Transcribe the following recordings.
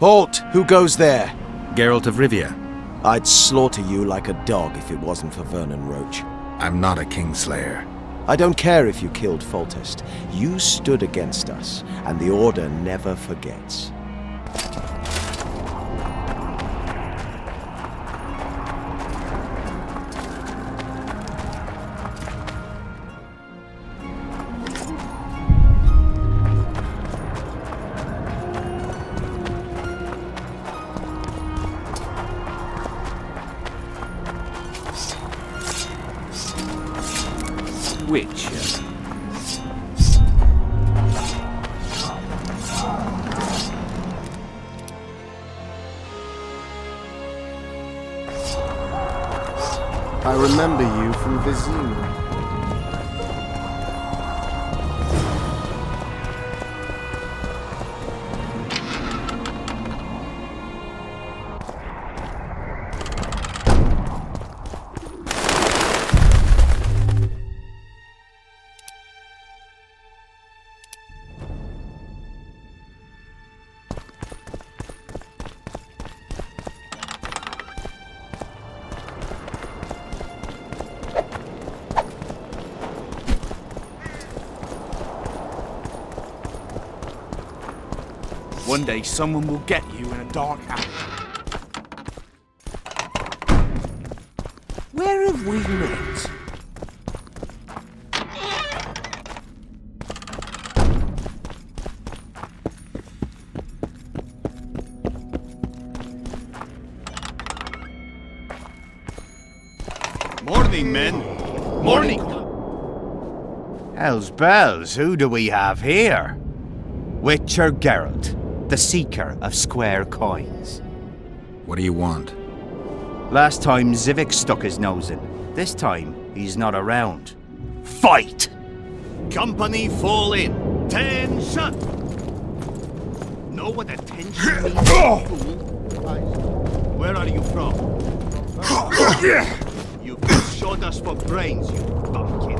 Halt! Who goes there? Geralt of Rivia. I'd slaughter you like a dog if it wasn't for Vernon Roach. I'm not a Kingslayer. I don't care if you killed Foltest. You stood against us, and the Order never forgets. Which? I remember you from Vizima. One day someone will get you in a dark alley. Where have we met? Morning, men. Morning. Hell's bells, who do we have here? Witcher Geralt, the seeker of square coins. What do you want? Last time Zivik stuck his nose in. This time, he's not around. Fight! Company fall in. Tension! Know what attention means, fool? Where are you from? You've just showed us for brains, you bumpkin.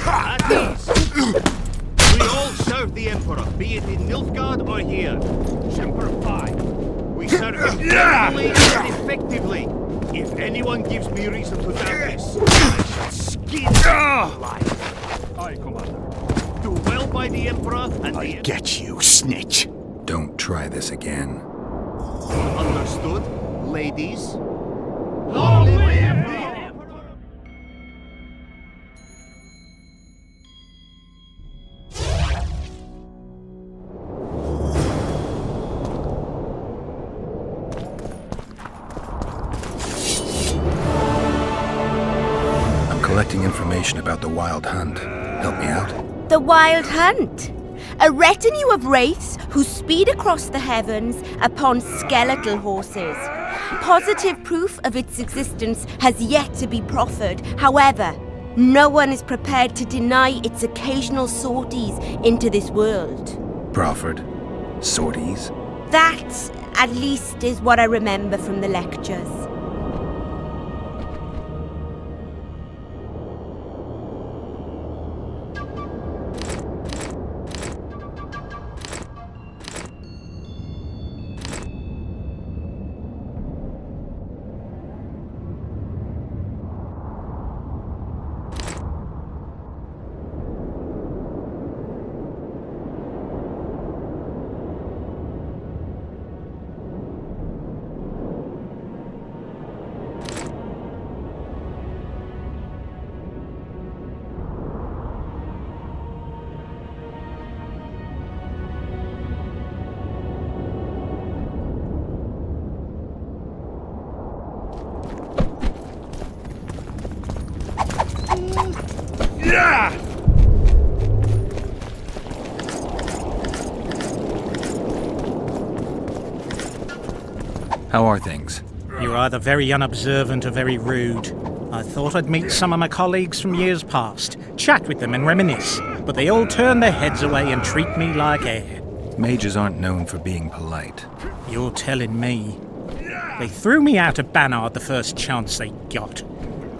At ease. We all serve the Emperor, be it in Nilfgaard or here. Semper Fi. We serve him carefully and effectively. If anyone gives me reason to doubt this, I shall skin them alive. Aye, Commander. Do well by the Emperor and I get you, snitch. Don't try this again. Understood, ladies? Long live the Emperor! Collecting information about the Wild Hunt. Help me out? The Wild Hunt? A retinue of wraiths who speed across the heavens upon skeletal horses. Positive proof of its existence has yet to be proffered. However, no one is prepared to deny its occasional sorties into this world. Proffered? Sorties? That, at least, is what I remember from the lectures. How are things? You're either very unobservant or very rude. I thought I'd meet some of my colleagues from years past, chat with them and reminisce, but they all turn their heads away and treat me like air. Mages aren't known for being polite. You're telling me. They threw me out of Bannard the first chance they got.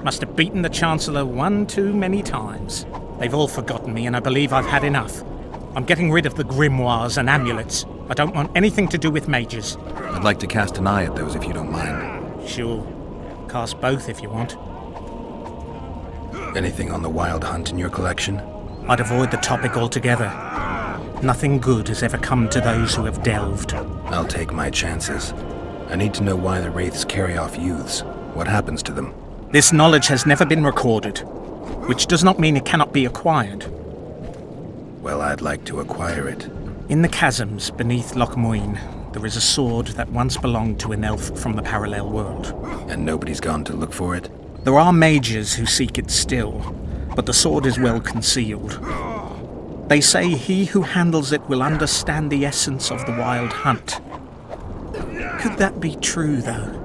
Must have beaten the Chancellor one too many times. They've all forgotten me and I believe I've had enough. I'm getting rid of the grimoires and amulets. I don't want anything to do with mages. I'd like to cast an eye at those if you don't mind. Sure. Cast both if you want. Anything on the Wild Hunt in your collection? I'd avoid the topic altogether. Nothing good has ever come to those who have delved. I'll take my chances. I need to know why the Wraiths carry off youths. What happens to them? This knowledge has never been recorded, which does not mean it cannot be acquired. Well, I'd like to acquire it. In the chasms beneath Loch Muin, there is a sword that once belonged to an elf from the parallel world. And nobody's gone to look for it? There are mages who seek it still, but the sword is well concealed. They say he who handles it will understand the essence of the Wild Hunt. Could that be true, though?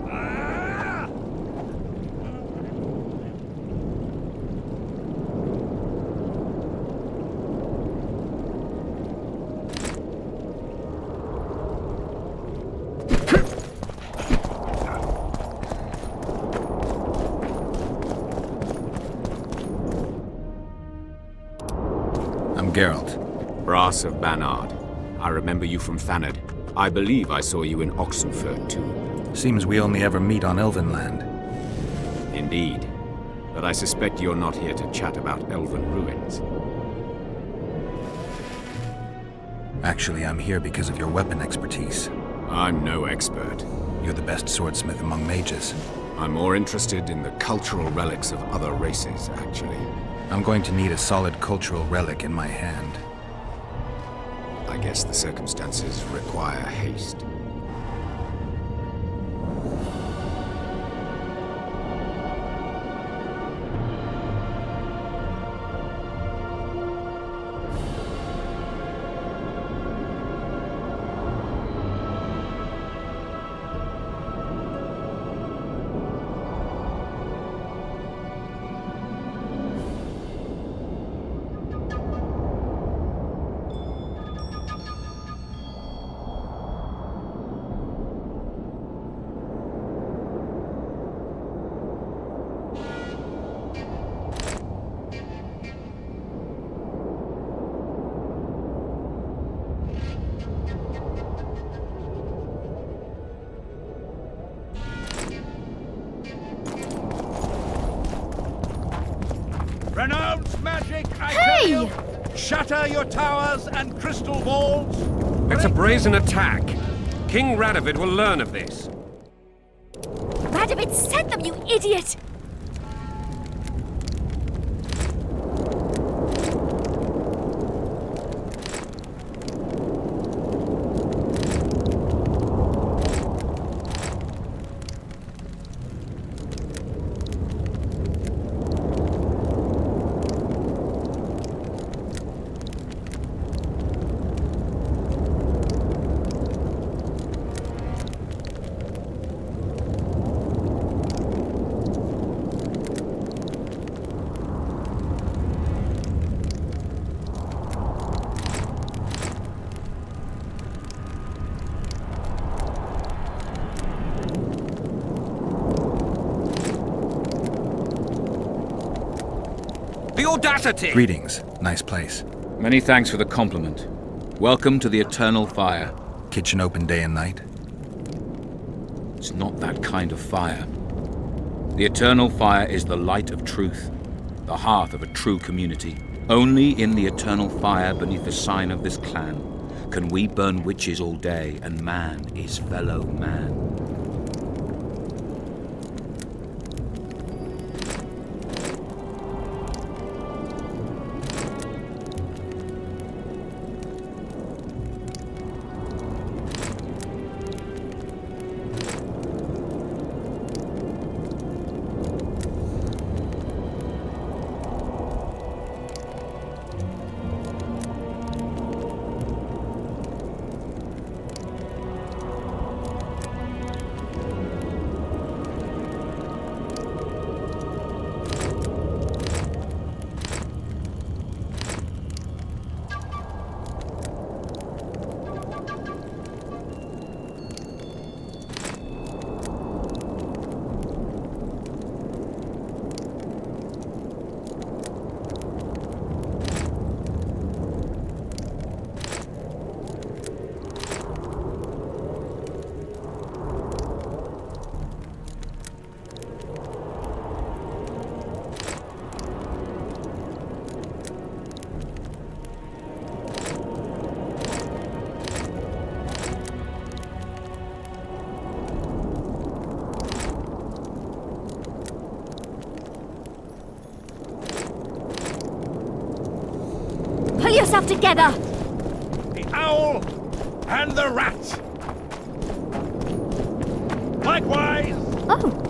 I'm Geralt. Brass of Banard. I remember you from Thanad. I believe I saw you in Oxenfurt, too. Seems we only ever meet on Elven land. Indeed. But I suspect you're not here to chat about elven ruins. Actually, I'm here because of your weapon expertise. I'm no expert. You're the best swordsmith among mages. I'm more interested in the cultural relics of other races, actually. I'm going to need a solid cultural relic in my hand. I guess the circumstances require haste. Renounce magic, I tell you! Shatter your towers and crystal balls! It's a brazen attack. King Radovid will learn of this. Radovid sent them, you idiot! The audacity! Greetings. Nice place. Many thanks for the compliment. Welcome to the Eternal Fire. Kitchen open day and night? It's not that kind of fire. The Eternal Fire is the light of truth, the hearth of a true community. Only in the Eternal Fire beneath the sign of this clan can we burn witches all day and man is fellow man. yourself together! The owl and the rat! Likewise! Oh.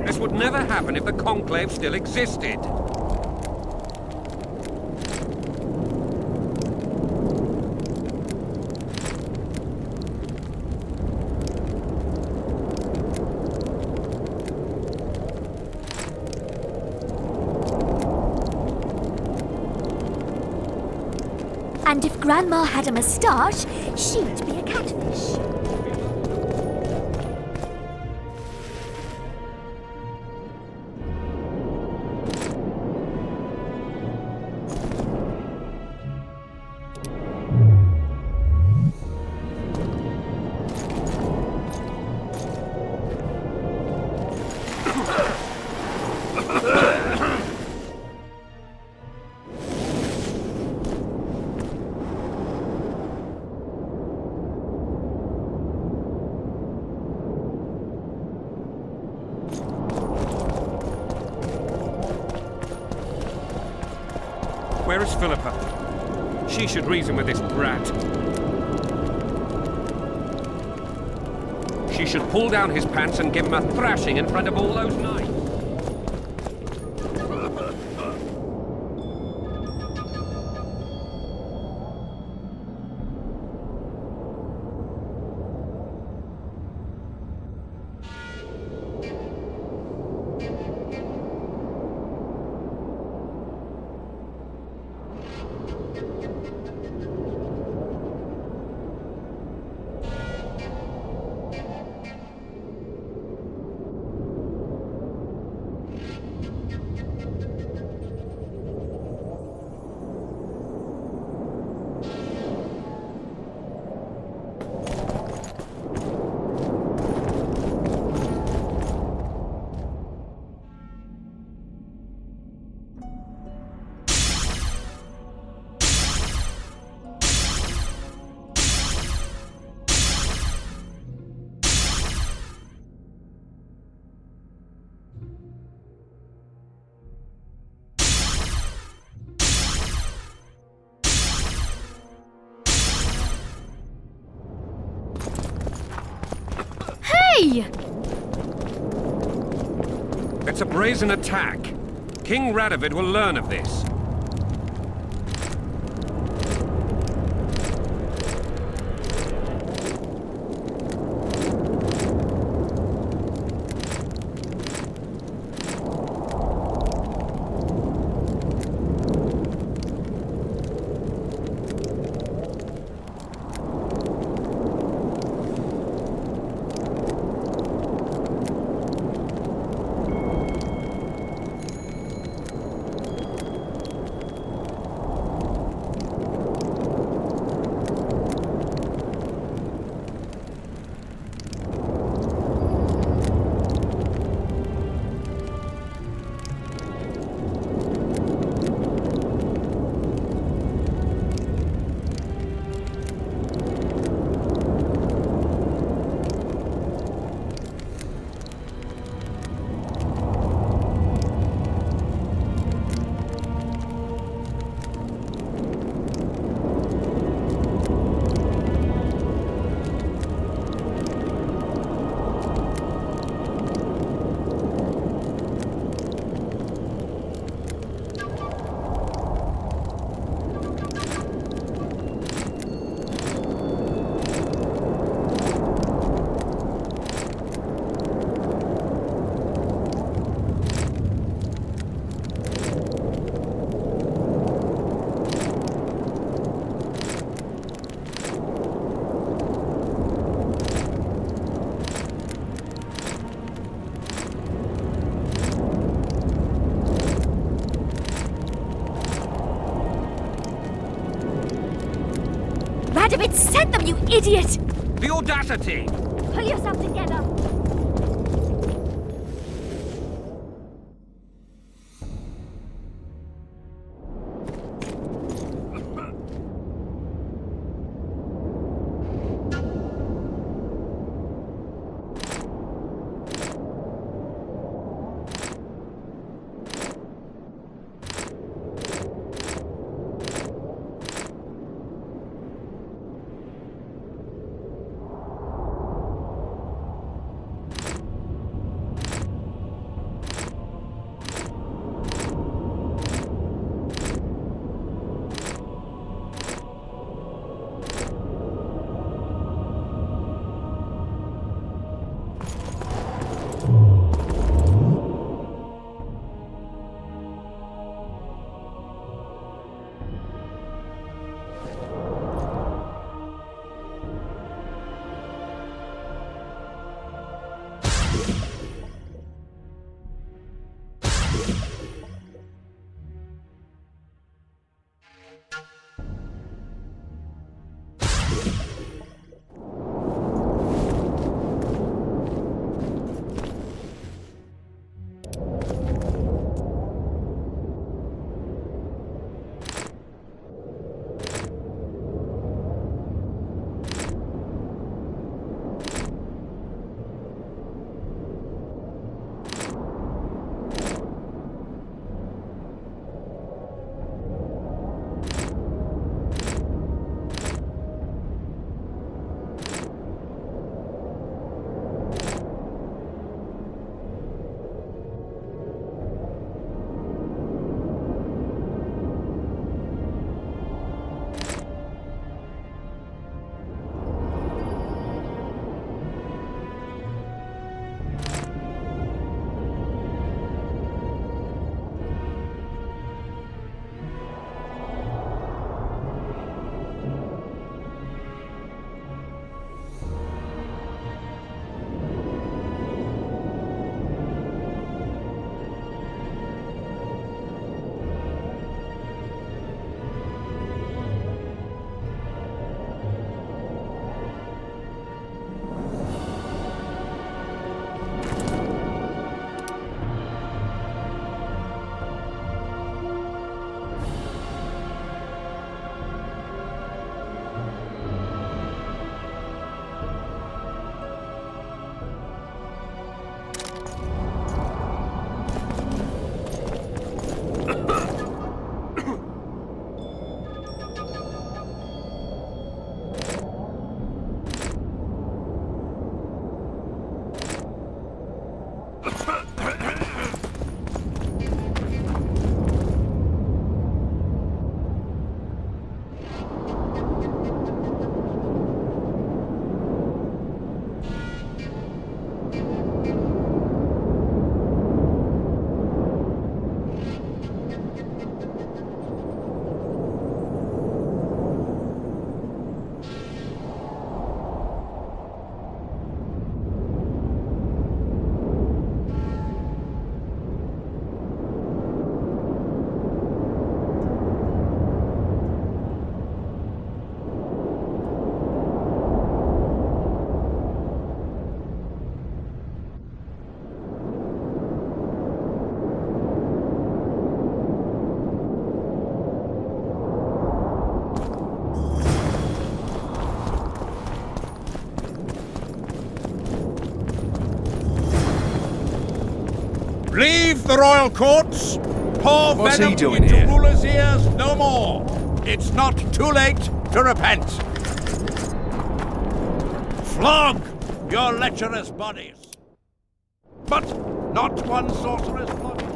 This would never happen if the Conclave still existed. And if Grandma had a moustache, she'd be a catfish. Where is Philippa? She should reason with this brat. She should pull down his pants and give him a thrashing in front of all those knights. It's a brazen attack. King Radovid will learn of this. Radovid sent them, you idiot! The audacity! Pull yourself together! Leave the royal courts. Pour What's he venom doing into here? rulers' ears no more. It's not too late to repent. Flog your lecherous bodies. But not one sorceress body.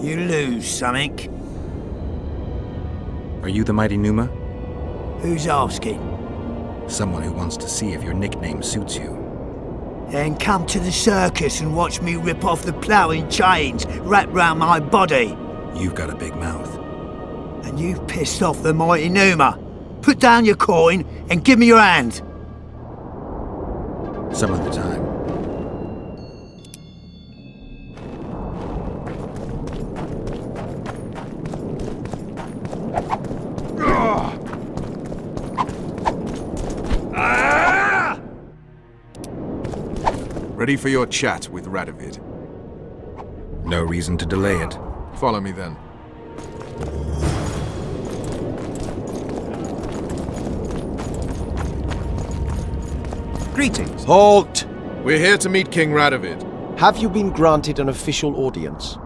You lose something. Are you the mighty Numa? Who's asking? Someone who wants to see if your nickname suits you. Then come to the circus and watch me rip off the ploughing chains wrapped round my body. You've got a big mouth. And you've pissed off the mighty Numa. Put down your coin and give me your hand. Some of the time. Ready for your chat with Radovid. No reason to delay it. Follow me then. Greetings. Halt! We're here to meet King Radovid. Have you been granted an official audience?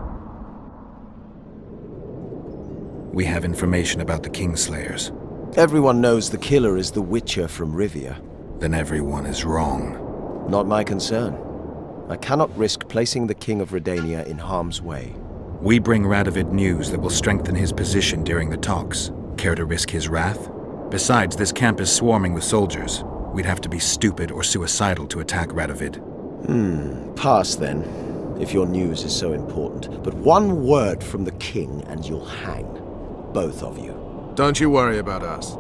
We have information about the Kingslayers. Everyone knows the killer is the Witcher from Rivia. Then everyone is wrong. Not my concern. I cannot risk placing the King of Redania in harm's way. We bring Radovid news that will strengthen his position during the talks. Care to risk his wrath? Besides, this camp is swarming with soldiers. We'd have to be stupid or suicidal to attack Radovid. Pass then, if your news is so important. But one word from the king and you'll hang. Both of you. Don't you worry about us.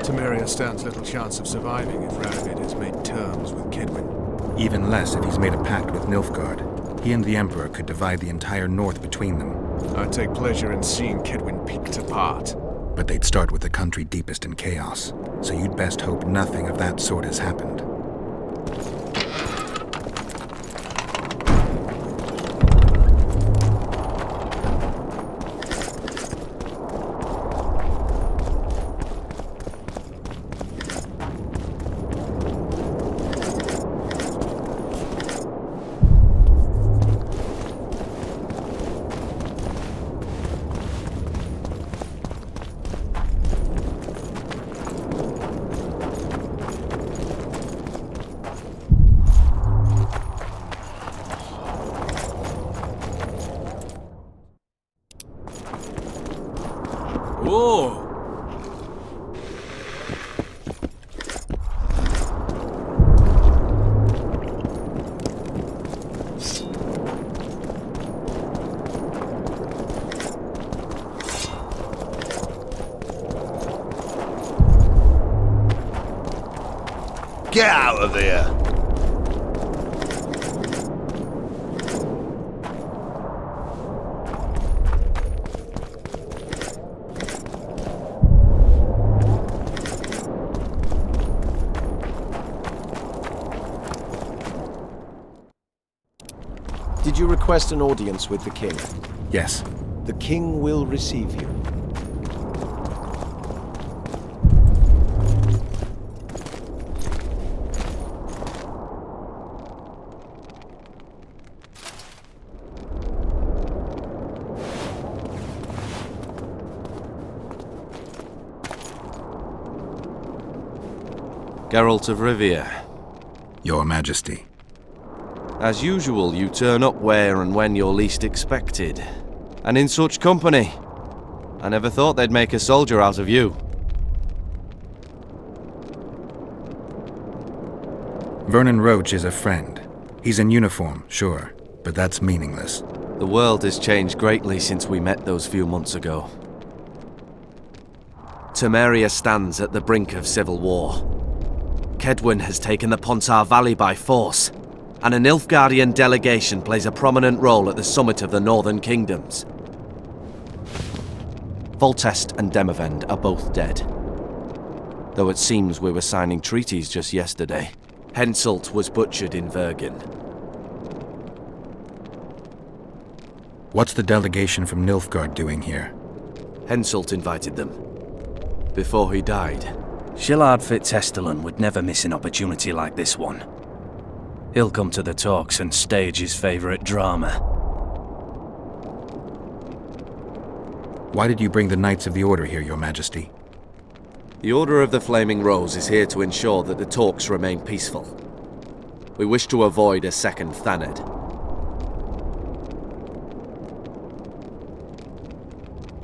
Temeria stands little chance of surviving if Radovid has made terms with Kedwin. Even less if he's made a pact with Nilfgaard. He and the Emperor could divide the entire north between them. I take pleasure in seeing Kedwin picked apart. But they'd start with the country deepest in chaos, so you'd best hope nothing of that sort has happened. Whoa! Get out of there! Did you request an audience with the king? Yes. The king will receive you. Geralt of Rivia. Your Majesty. As usual, you turn up where and when you're least expected. And in such company. I never thought they'd make a soldier out of you. Vernon Roach is a friend. He's in uniform, sure, but that's meaningless. The world has changed greatly since we met those few months ago. Temeria stands at the brink of civil war. Kedwin has taken the Pontar Valley by force, and a Nilfgaardian delegation plays a prominent role at the summit of the Northern Kingdoms. Foltest and Demavend are both dead. Though it seems we were signing treaties just yesterday. Henselt was butchered in Vergen. What's the delegation from Nilfgaard doing here? Henselt invited them. Before he died. Shillard Fitzhestelan would never miss an opportunity like this one. He'll come to the talks and stage his favorite drama. Why did you bring the Knights of the Order here, Your Majesty? The Order of the Flaming Rose is here to ensure that the talks remain peaceful. We wish to avoid a second Thanedd.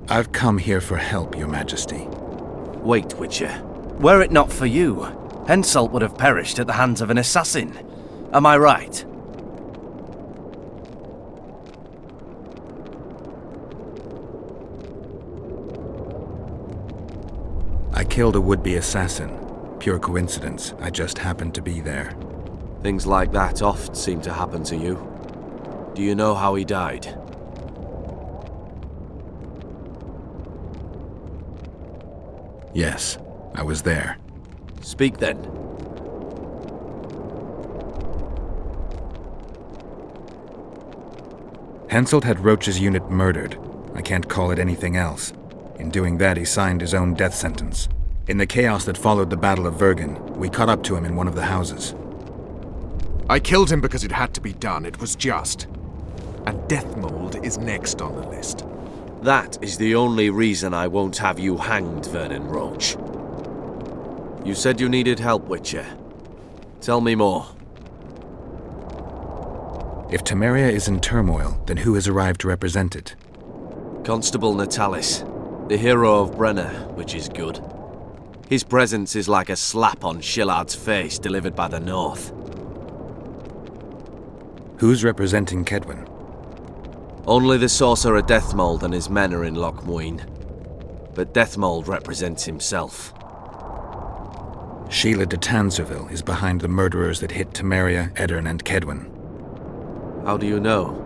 I've come here for help, Your Majesty. Wait, Witcher. Were it not for you, Henselt would have perished at the hands of an assassin. Am I right? I killed a would-be assassin. Pure coincidence. I just happened to be there. Things like that oft seem to happen to you. Do you know how he died? Yes, I was there. Speak then. Henselt had Roach's unit murdered. I can't call it anything else. In doing that, he signed his own death sentence. In the chaos that followed the Battle of Vergen, we caught up to him in one of the houses. I killed him because it had to be done. It was just. And Deathmold is next on the list. That is the only reason I won't have you hanged, Vernon Roach. You said you needed help, Witcher. Tell me more. If Temeria is in turmoil, then who has arrived to represent it? Constable Natalis, the hero of Brenner, which is good. His presence is like a slap on Shillard's face delivered by the North. Who's representing Kedwen? Only the sorcerer Deathmold and his men are in Lochmuin. But Deathmold represents himself. Sheila de Tanserville is behind the murderers that hit Temeria, Edirn, and Kedwen. How do you know?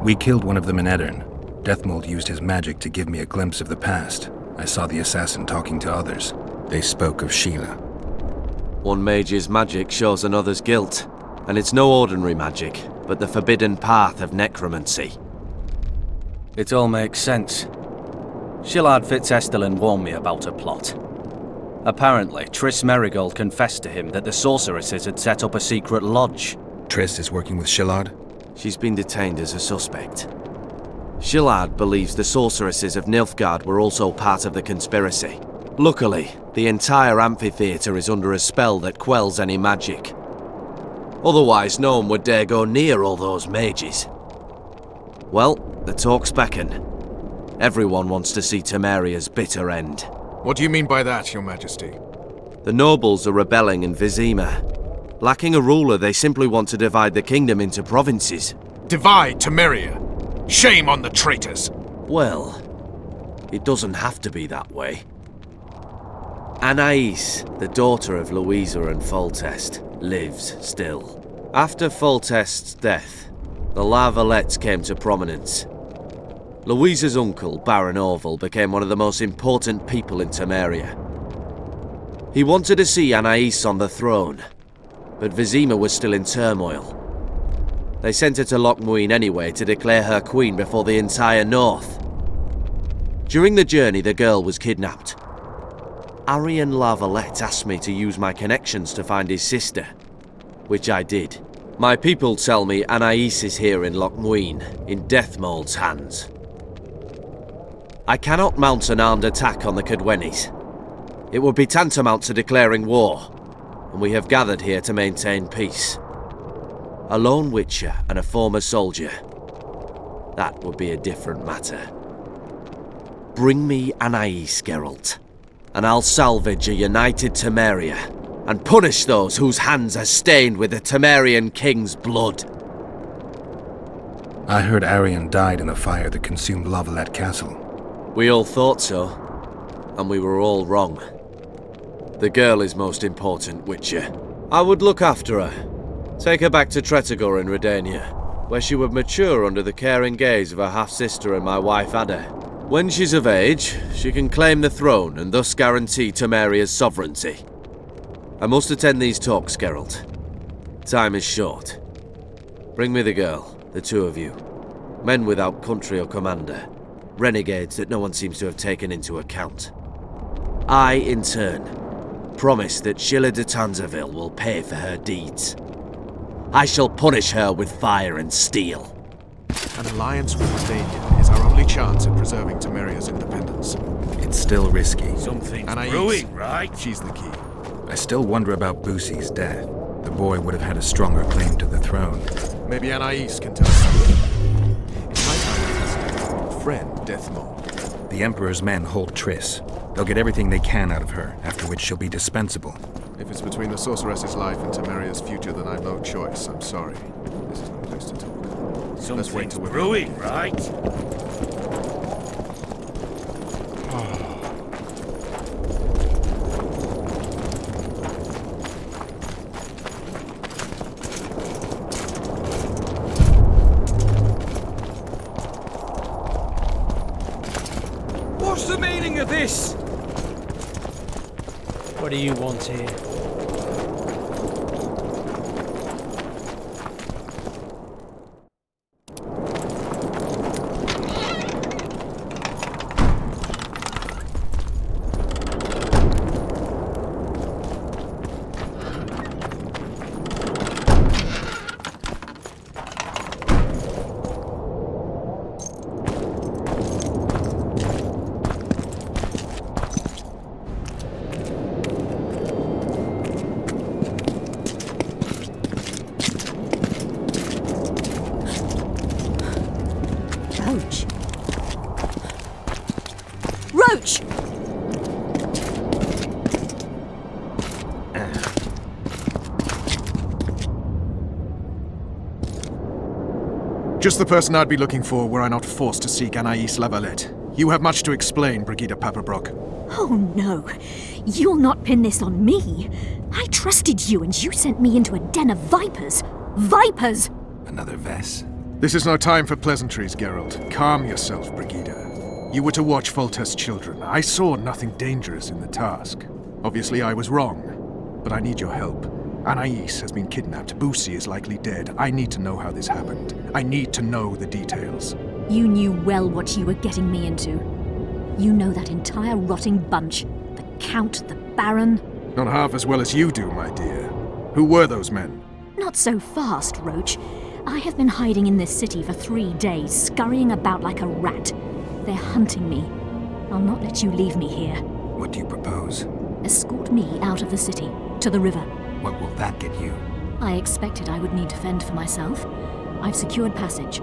We killed one of them in Edirn. Deathmold used his magic to give me a glimpse of the past. I saw the assassin talking to others. They spoke of Sheila. One mage's magic shows another's guilt. And it's no ordinary magic, but the forbidden path of necromancy. It all makes sense. Shillard Fitzestelin warned me about a plot. Apparently, Triss Merigold confessed to him that the sorceresses had set up a secret lodge. Triss is working with Shillard? She's been detained as a suspect. Shillard believes the sorceresses of Nilfgaard were also part of the conspiracy. Luckily, the entire amphitheatre is under a spell that quells any magic. Otherwise, no one would dare go near all those mages. Well, the talks beckon. Everyone wants to see Temeria's bitter end. What do you mean by that, Your Majesty? The nobles are rebelling in Vizima. Lacking a ruler, they simply want to divide the kingdom into provinces. Divide Temeria! Shame on the traitors! Well, it doesn't have to be that way. Anais, the daughter of Louisa and Foltest, lives still. After Foltest's death, the La Valettes came to prominence. Louisa's uncle, Baron Orville, became one of the most important people in Temeria. He wanted to see Anais on the throne, but Vizima was still in turmoil. They sent her to Lochmuin anyway to declare her queen before the entire north. During the journey, the girl was kidnapped. Arian La Valette asked me to use my connections to find his sister, which I did. My people tell me Anais is here in Lochmuin, in Deathmold's hands. I cannot mount an armed attack on the Kedwenis. It would be tantamount to declaring war, and we have gathered here to maintain peace. A lone witcher and a former soldier. That would be a different matter. Bring me Anais, Geralt, and I'll salvage a united Temeria, and punish those whose hands are stained with the Temerian king's blood. I heard Arian died in a fire that consumed La Valette Castle. We all thought so, and we were all wrong. The girl is most important, Witcher. I would look after her. Take her back to Tretogor in Redania, where she would mature under the caring gaze of her half-sister and my wife Ada. When she's of age, she can claim the throne and thus guarantee Temeria's sovereignty. I must attend these talks, Geralt. Time is short. Bring me the girl, the two of you. Men without country or commander. Renegades that no one seems to have taken into account. I, in turn, promise that Sheila de Tanserville will pay for her deeds. I shall punish her with fire and steel. An alliance with Stadium is our only chance at preserving Temeria's independence. It's still risky. Something's Anais, brewing, right? She's the key. I still wonder about Boosie's death. The boy would have had a stronger claim to the throne. Maybe Anais can tell us something. It's my time to listen. Friend Deathmold. The Emperor's men hold Triss. They'll get everything they can out of her, after which she'll be dispensable. If it's between the sorceress's life and Temeria's future, then I've no choice. I'm sorry. This is no place to talk. Let's wait Something's till we're brewing, right? What's the meaning of this? What do you want here? Roach! Just the person I'd be looking for were I not forced to seek Anais Lavalette. You have much to explain, Brigida Paperbrock. Oh no, you'll not pin this on me. I trusted you and you sent me into a den of vipers. Vipers! Another Vess? This is no time for pleasantries, Geralt. Calm yourself, Brigida. You were to watch Foltest's children. I saw nothing dangerous in the task. Obviously I was wrong, but I need your help. Anais has been kidnapped. Boosie is likely dead. I need to know how this happened. I need to know the details. You knew well what you were getting me into. You know that entire rotting bunch. The Count, the Baron. Not half as well as you do, my dear. Who were those men? Not so fast, Roach. I have been hiding in this city for 3 days, scurrying about like a rat. They're hunting me. I'll not let you leave me here. What do you propose? Escort me out of the city, to the river. What will that get you? I expected I would need to fend for myself. I've secured passage.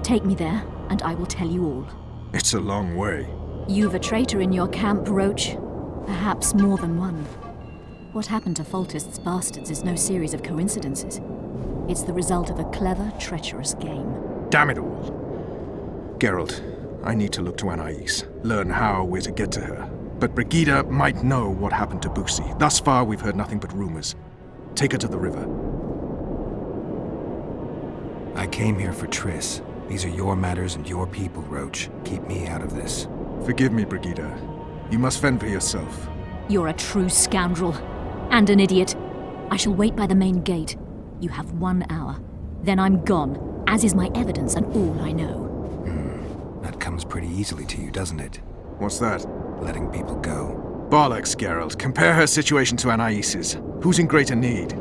Take me there, and I will tell you all. It's a long way. You've a traitor in your camp, Roach. Perhaps more than one. What happened to Foltest's bastards is no series of coincidences. It's the result of a clever, treacherous game. Damn it all. Geralt, I need to look to Anais, learn how we're to get to her. But Brigida might know what happened to Boosie. Thus far, we've heard nothing but rumors. Take her to the river. I came here for Triss. These are your matters and your people, Roach. Keep me out of this. Forgive me, Brigida. You must fend for yourself. You're a true scoundrel. And an idiot. I shall wait by the main gate. You have 1 hour. Then I'm gone, as is my evidence and all I know. That comes pretty easily to you, doesn't it? What's that? Letting people go. Bollocks, Geralt. Compare her situation to Anais's. Who's in greater need?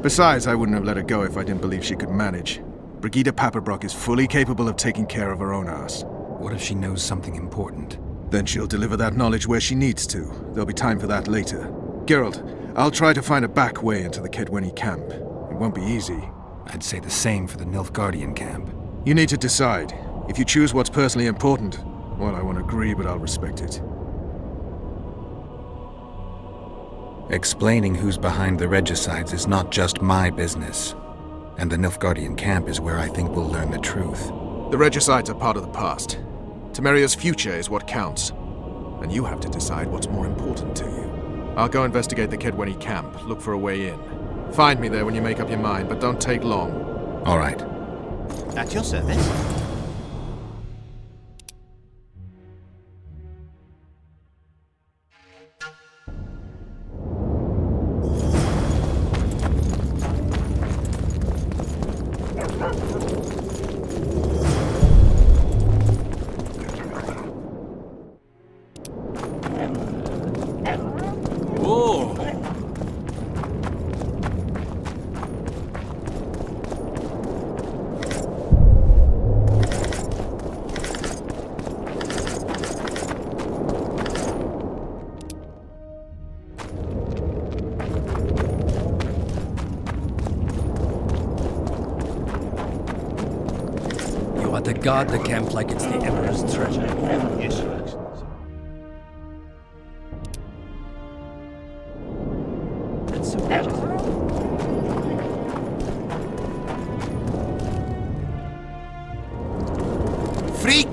Besides, I wouldn't have let her go if I didn't believe she could manage. Brigida Paperbrock is fully capable of taking care of her own ass. What if she knows something important? Then she'll deliver that knowledge where she needs to. There'll be time for that later. Geralt, I'll try to find a back way into the Kedweni camp. It won't be easy. I'd say the same for the Nilfgaardian camp. You need to decide. If you choose what's personally important, well, I won't agree, but I'll respect it. Explaining who's behind the regicides is not just my business. And the Nilfgaardian camp is where I think we'll learn the truth. The regicides are part of the past. Temeria's future is what counts. And you have to decide what's more important to you. I'll go investigate the Kedweni camp, look for a way in. Find me there when you make up your mind, but don't take long. All right. At your service. to guard the camp like it's the Emperor's treasure. Yes, Your Excellency. That's so Freak!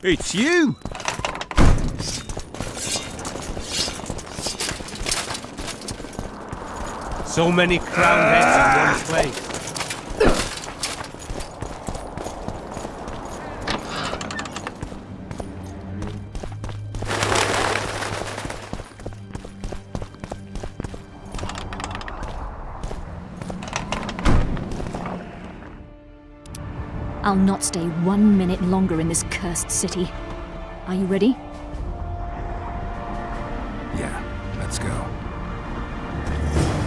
It's you! So many crown heads in one place. I'll not stay 1 minute longer in this cursed city. Are you ready? Yeah, let's go.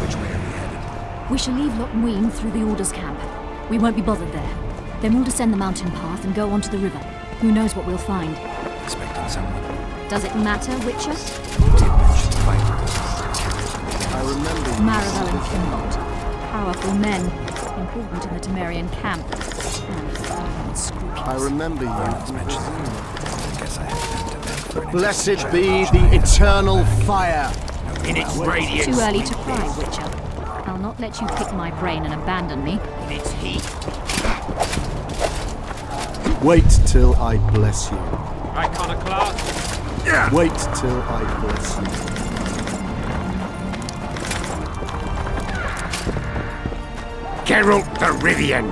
Which way are we headed? We shall leave Loch Muin through the Order's camp. We won't be bothered there. Then we'll descend the mountain path and go onto the river. Who knows what we'll find? Expecting someone. Does it matter, Witcher? Did mention fighters. I remember you. Maravel and Kinbolt. Powerful men. Important in the Temerian camp. And scrupulous. I remember you. I guess I have to thank for an Blessed be the eternal fire. In its radiance. Too early to cry, Witcher. I'll not let you pick my brain and abandon me. In its heat. Wait till I bless you. Iconoclast. Wait till I bless you. Geralt of Rivia.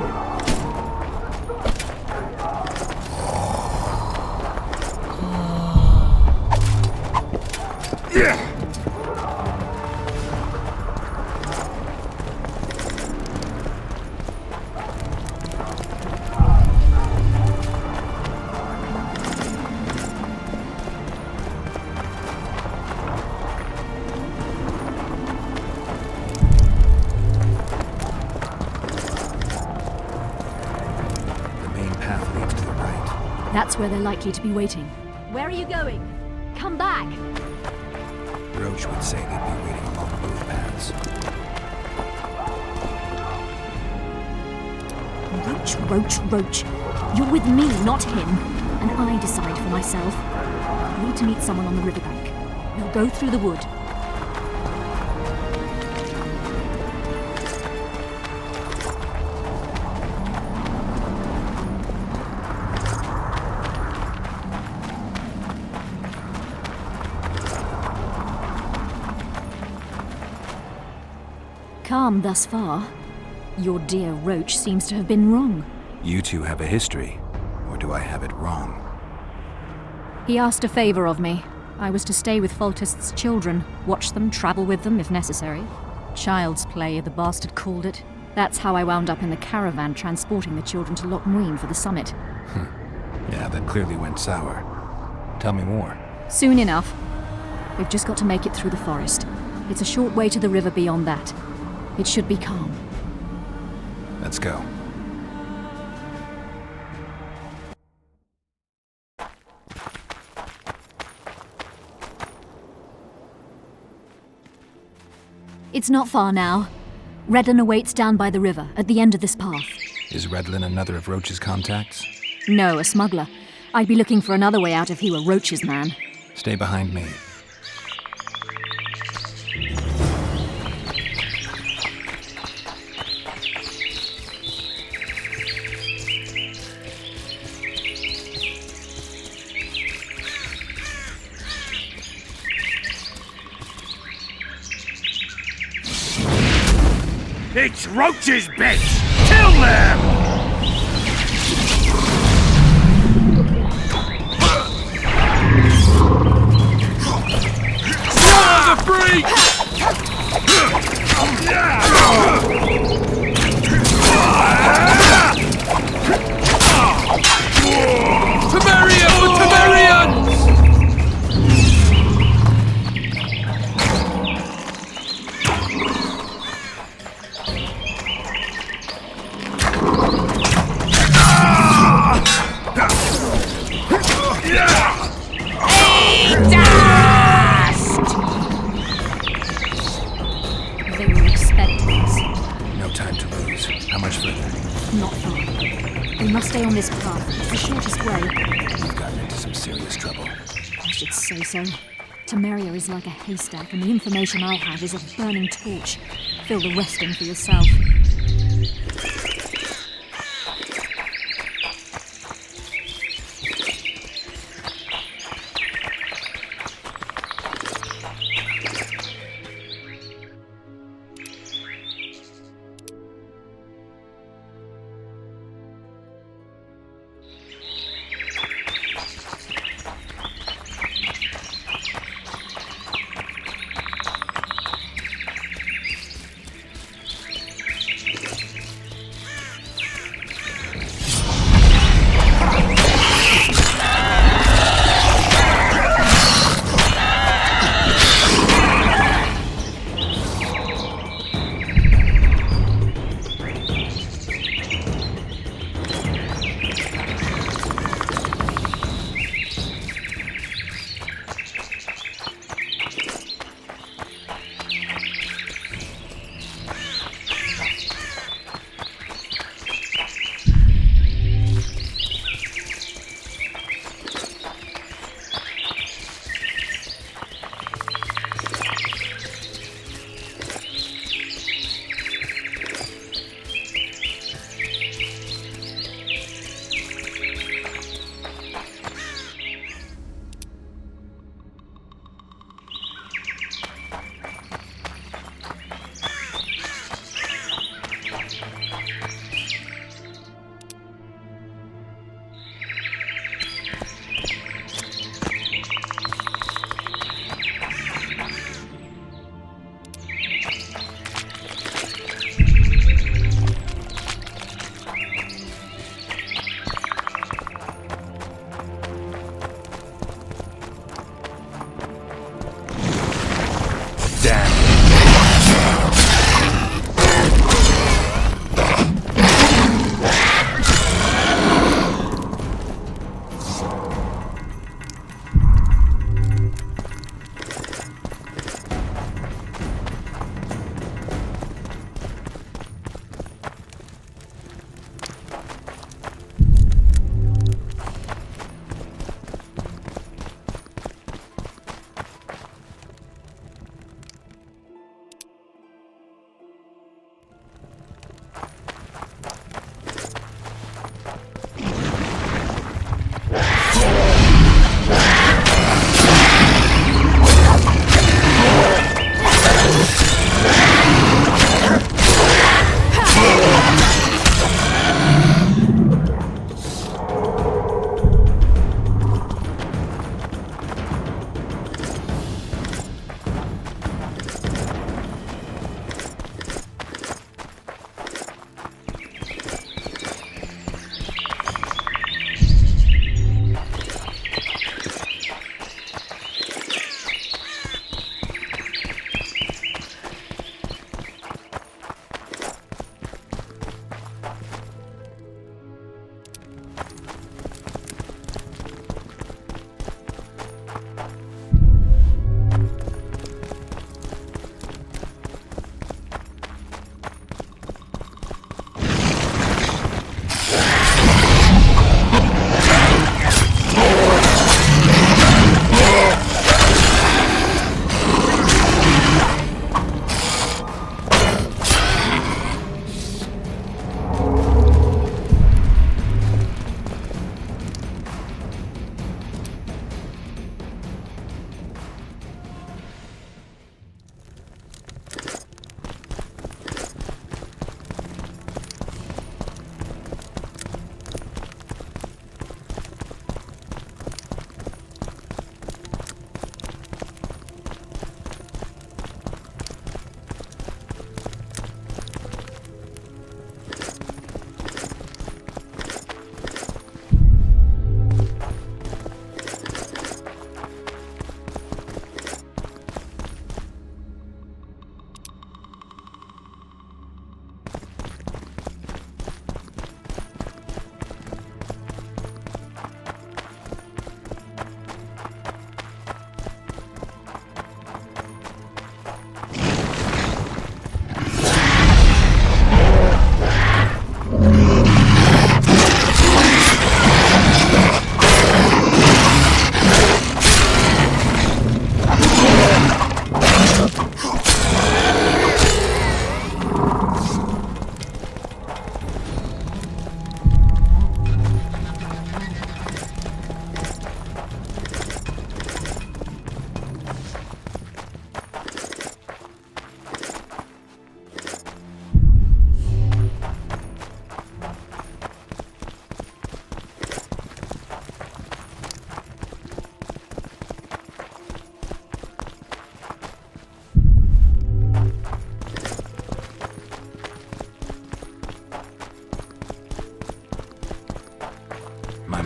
That's where they're likely to be waiting. Where are you going? Come back! Roach would say they'd be waiting along both paths. Roach. You're with me, not him. And I decide for myself. I need to meet someone on the riverbank. We'll go through the wood. Calm thus far. Your dear Roach seems to have been wrong. You two have a history, or do I have it wrong? He asked a favor of me. I was to stay with Foltest's children, watch them, travel with them if necessary. Child's play, the bastard called it. That's how I wound up in the caravan transporting the children to Loch Muin for the summit. Yeah, that clearly went sour. Tell me more. Soon enough. We've just got to make it through the forest. It's a short way to the river beyond that. It should be calm. Let's go. It's not far now. Redlin awaits down by the river, at the end of this path. Is Redlin another of Roach's contacts? No, a smuggler. I'd be looking for another way out if he were Roach's man. Stay behind me. It's Roach's bitch! Kill them! spree! Temerian for Temerians! They were expecting us. No time to lose. How much further? Not far. We must stay on this path. It's the shortest way. We've gotten into some serious trouble. I should say so. Temeria is like a haystack, and the information I'll have is a burning torch. Fill the rest in for yourself.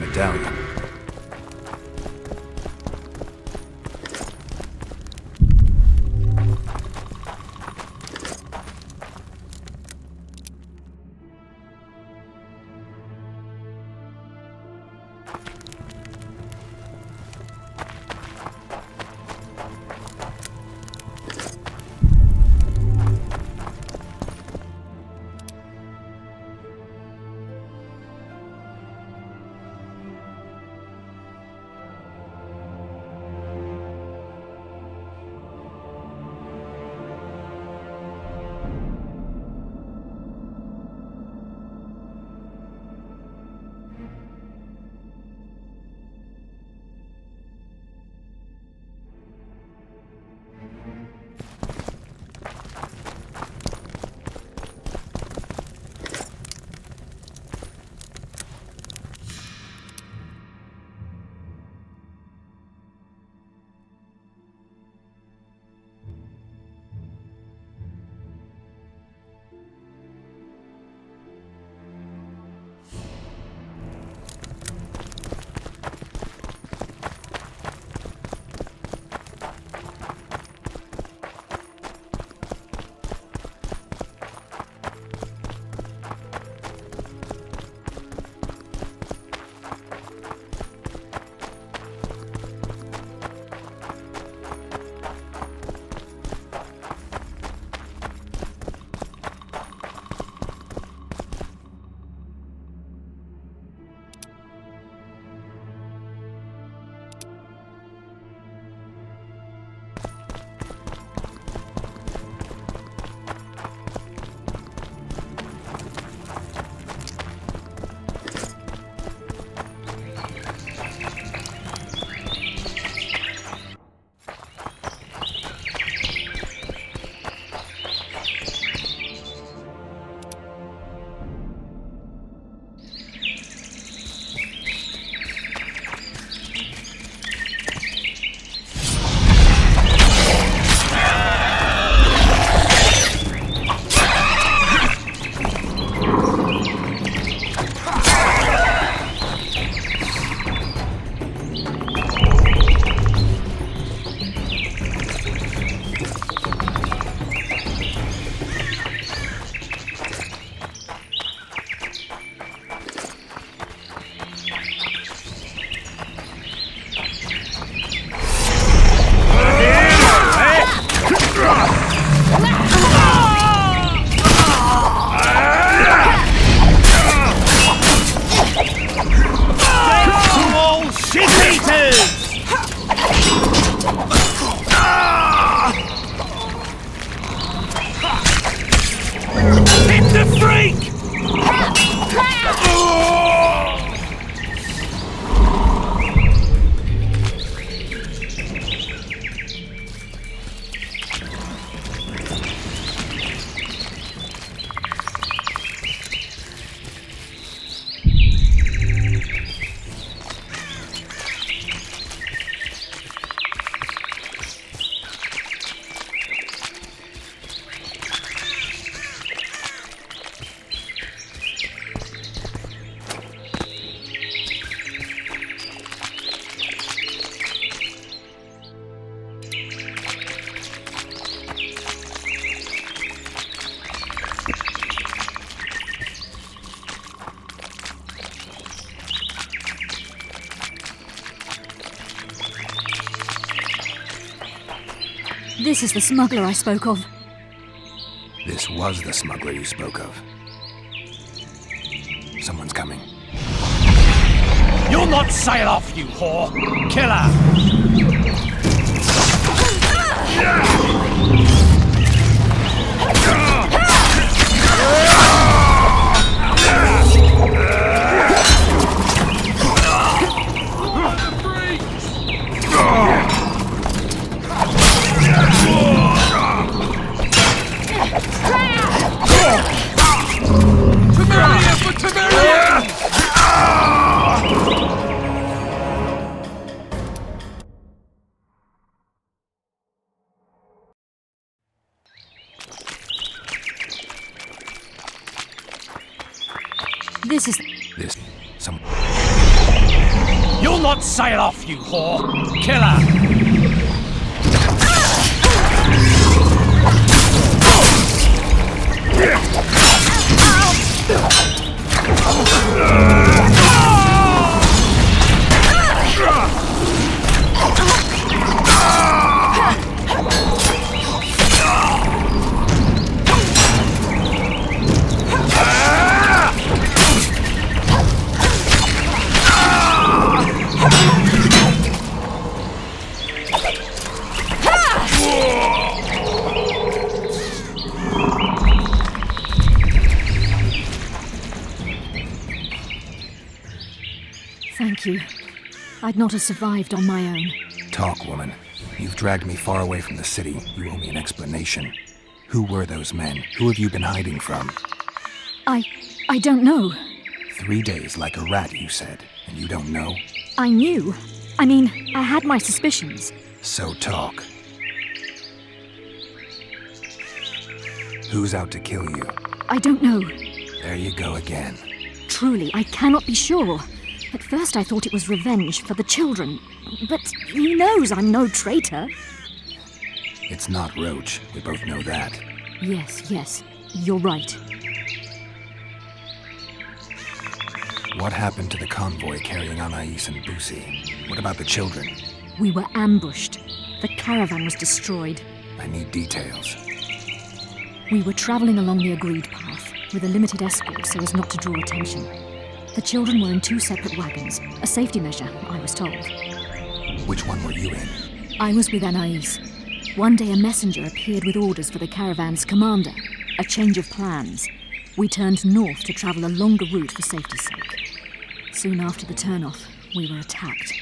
medallion. This is the smuggler I spoke of. This was the smuggler you spoke of. Someone's coming. You'll not sail off, you whore! Killer! This is... Some... You'll not sail off, you whore! Kill her! Thank you. I'd not have survived on my own. Talk, woman. You've dragged me far away from the city. You owe me an explanation. Who were those men? Who have you been hiding from? I don't know. 3 days like a rat, you said, and you don't know? I knew. I mean, I had my suspicions. So talk. Who's out to kill you? I don't know. There you go again. Truly, I cannot be sure. At first I thought it was revenge for the children. But he knows I'm no traitor. It's not Roach. We both know that. Yes. You're right. What happened to the convoy carrying Anais and Busi? What about the children? We were ambushed. The caravan was destroyed. I need details. We were traveling along the agreed path, with a limited escort so as not to draw attention. The children were in 2 separate wagons, a safety measure, I was told. Which one were you in? I was with Anais. One day a messenger appeared with orders for the caravan's commander, a change of plans. We turned north to travel a longer route for safety's sake. Soon after the turnoff, we were attacked.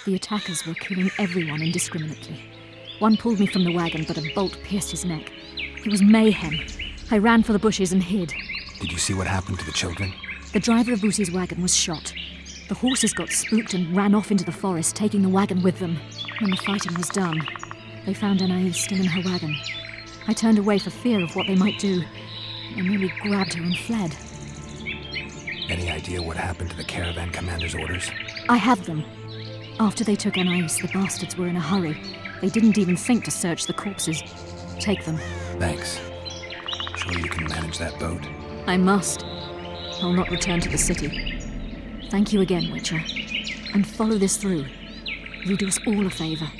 The attackers were killing everyone indiscriminately. One pulled me from the wagon, but a bolt pierced his neck. It was mayhem. I ran for the bushes and hid. Did you see what happened to the children? The driver of Busi's wagon was shot. The horses got spooked and ran off into the forest, taking the wagon with them. When the fighting was done, they found Anais still in her wagon. I turned away for fear of what they might do. They nearly grabbed her and fled. Any idea what happened to the caravan commander's orders? I have them. After they took Anais, the bastards were in a hurry. They didn't even think to search the corpses. Take them. Thanks. Sure you can manage that boat? I must. I'll not return to the city. Thank you again, Witcher. And follow this through. You do us all a favor.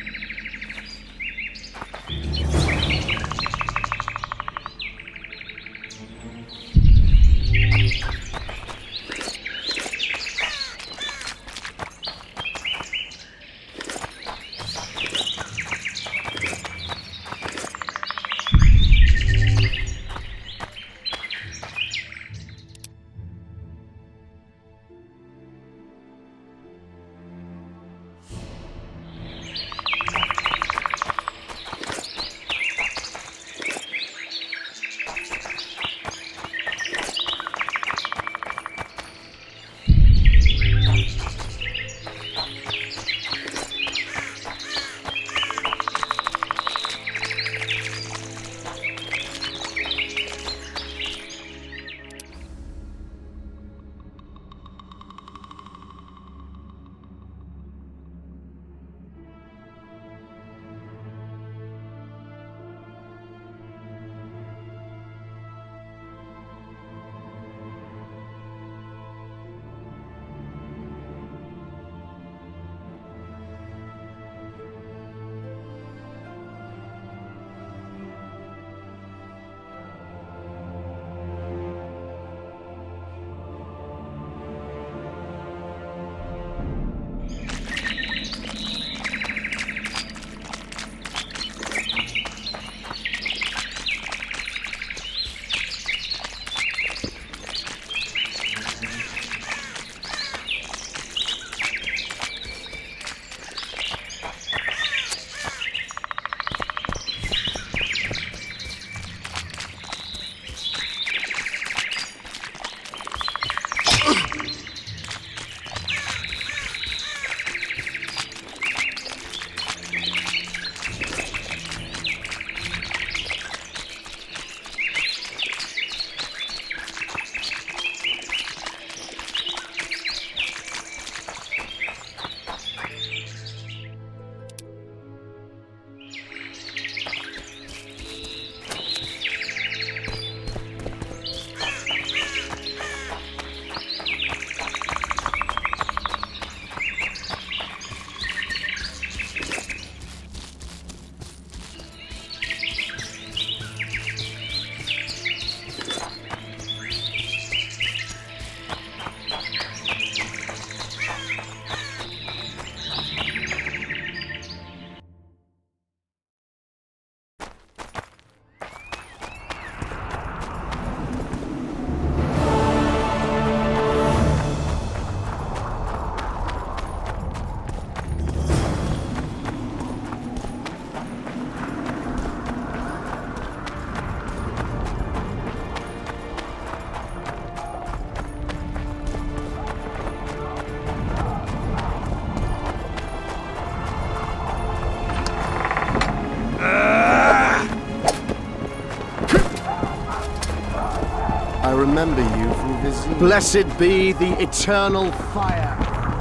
remember you from Vizir. Blessed be the eternal fire.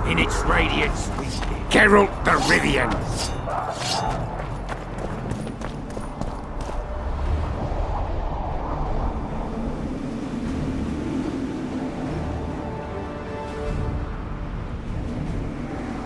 In its radiance, we Geralt the Rivian.